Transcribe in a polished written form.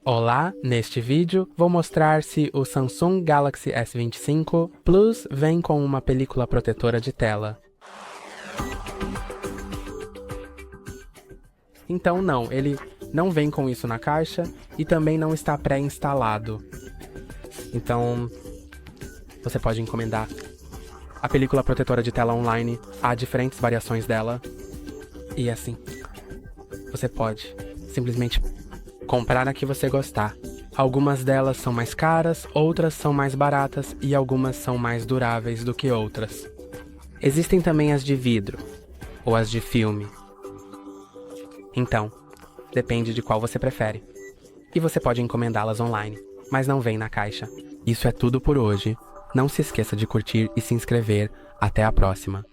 Olá, neste vídeo vou mostrar se o Samsung Galaxy S25 Plus vem com uma película protetora de tela. Então não, ele não vem com isso na caixa e também não está pré-instalado. Então, você pode encomendar a película protetora de tela online, há diferentes variações dela. E assim, você pode simplesmente comprar a que você gostar. Algumas delas são mais caras, outras são mais baratas e algumas são mais duráveis do que outras. Existem também as de vidro, ou as de filme. Então, depende de qual você prefere. E você pode encomendá-las online, mas não vem na caixa. Isso é tudo por hoje. Não se esqueça de curtir e se inscrever. Até a próxima!